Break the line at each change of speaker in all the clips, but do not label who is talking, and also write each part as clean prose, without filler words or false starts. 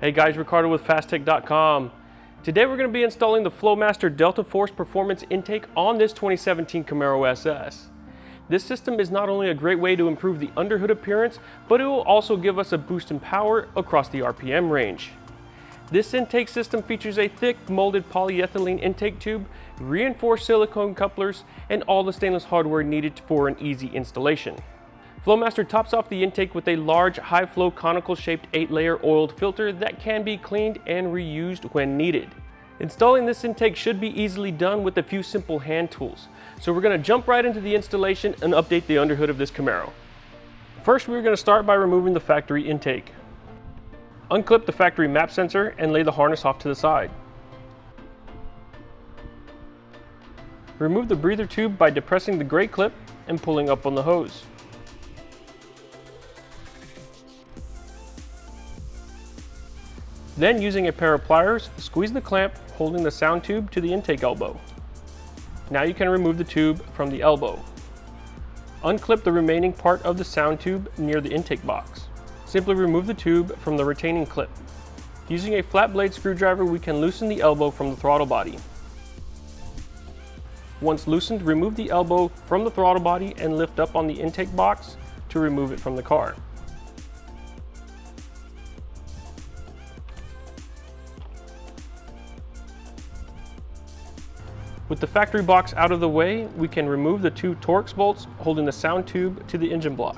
Hey guys, Ricardo with Phastek.com. Today we're going to be installing the Flowmaster Delta Force Performance Intake on this 2017 Camaro SS. This system is not only a great way to improve the underhood appearance, but it will also give us a boost in power across the RPM range. This intake system features a thick molded polyethylene intake tube, reinforced silicone couplers, and all the stainless hardware needed for an easy installation. Flowmaster tops off the intake with a large, high-flow, conical-shaped 8-layer oiled filter that can be cleaned and reused when needed. Installing this intake should be easily done with a few simple hand tools. So we're going to jump right into the installation and update the underhood of this Camaro. First, we're going to start by removing the factory intake. Unclip the factory map sensor and lay the harness off to the side. Remove the breather tube by depressing the gray clip and pulling up on the hose. Then, using a pair of pliers, squeeze the clamp holding the sound tube to the intake elbow. Now you can remove the tube from the elbow. Unclip the remaining part of the sound tube near the intake box. Simply remove the tube from the retaining clip. Using a flat blade screwdriver, we can loosen the elbow from the throttle body. Once loosened, remove the elbow from the throttle body and lift up on the intake box to remove it from the car. With the factory box out of the way, we can remove the two Torx bolts holding the sound tube to the engine block.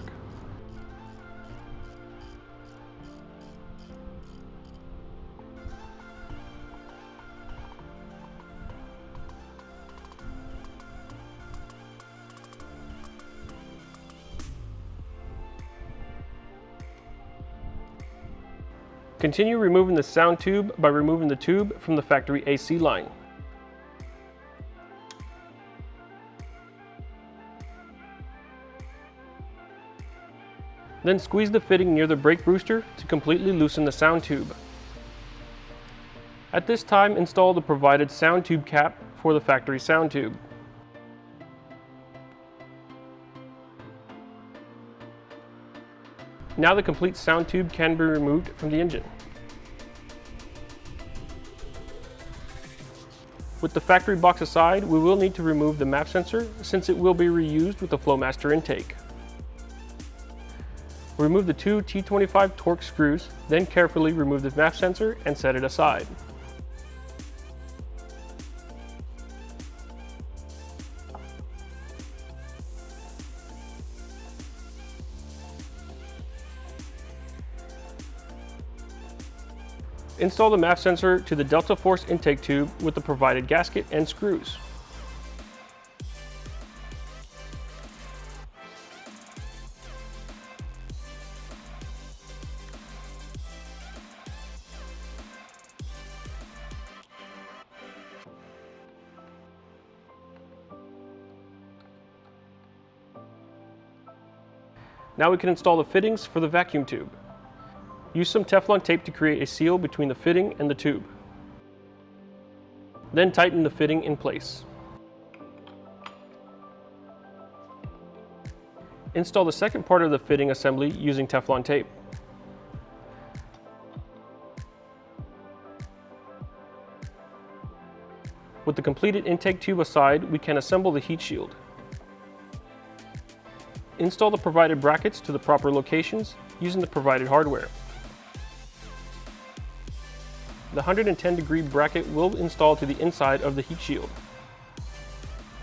Continue removing the sound tube by removing the tube from the factory AC line. Then squeeze the fitting near the brake booster to completely loosen the sound tube. At this time, install the provided sound tube cap for the factory sound tube. Now the complete sound tube can be removed from the engine. With the factory box aside, we will need to remove the map sensor since it will be reused with the Flowmaster intake. Remove the two T25 Torx screws, then carefully remove the map sensor and set it aside. Install the map sensor to the Delta Force intake tube with the provided gasket and screws. Now we can install the fittings for the vacuum tube. Use some Teflon tape to create a seal between the fitting and the tube. Then tighten the fitting in place. Install the second part of the fitting assembly using Teflon tape. With the completed intake tube aside, we can assemble the heat shield. Install the provided brackets to the proper locations using the provided hardware. The 110-degree bracket will install to the inside of the heat shield.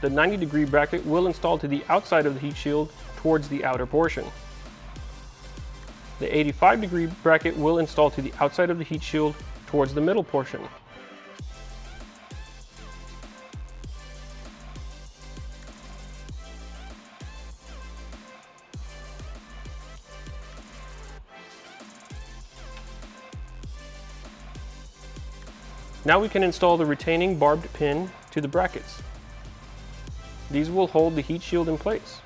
The 90-degree bracket will install to the outside of the heat shield towards the outer portion. The 85-degree bracket will install to the outside of the heat shield towards the middle portion. Now we can install the retaining barbed pin to the brackets. These will hold the heat shield in place.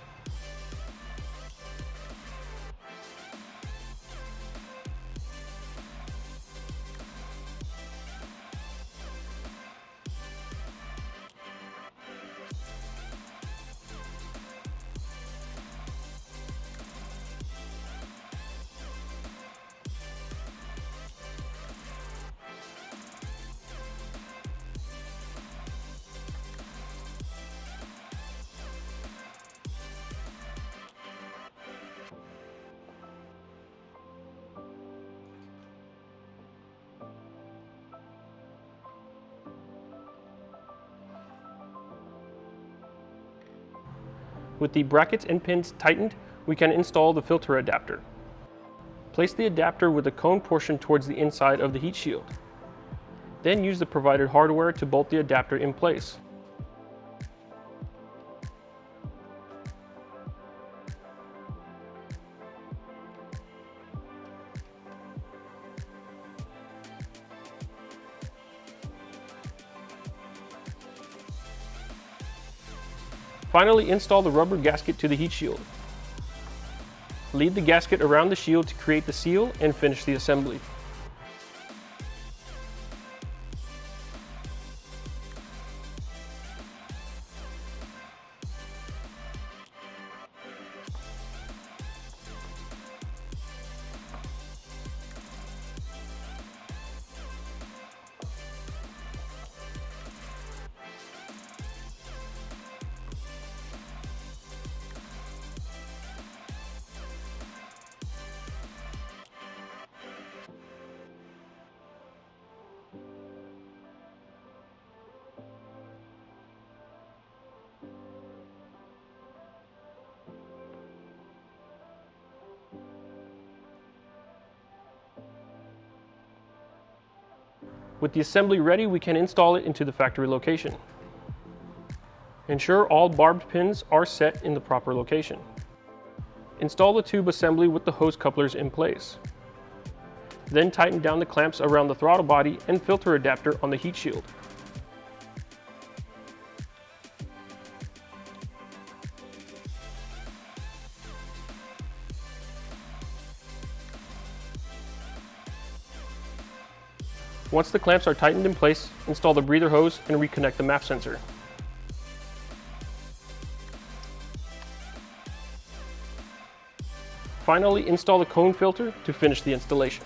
With the brackets and pins tightened, we can install the filter adapter. Place the adapter with the cone portion towards the inside of the heat shield. Then use the provided hardware to bolt the adapter in place. Finally, install the rubber gasket to the heat shield. Lead the gasket around the shield to create the seal and finish the assembly. With the assembly ready, we can install it into the factory location. Ensure all barbed pins are set in the proper location. Install the tube assembly with the hose couplers in place. Then tighten down the clamps around the throttle body and filter adapter on the heat shield. Once the clamps are tightened in place, install the breather hose and reconnect the MAF sensor. Finally, install the cone filter to finish the installation.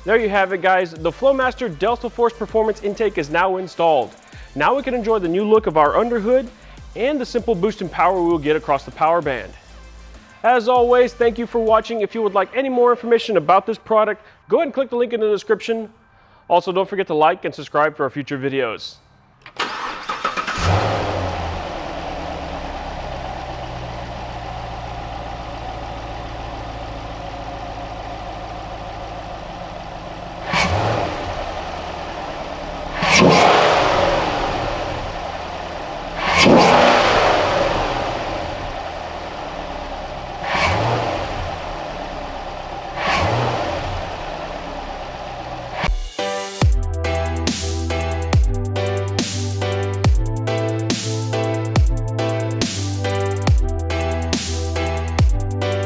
There you have it, guys. The Flowmaster Delta Force Performance Intake is now installed. Now we can enjoy the new look of our underhood and the simple boost in power we will get across the power band. As always, thank you for watching. If you would like any more information about this product, go ahead and click the link in the description. Also, don't forget to like and subscribe for our future videos.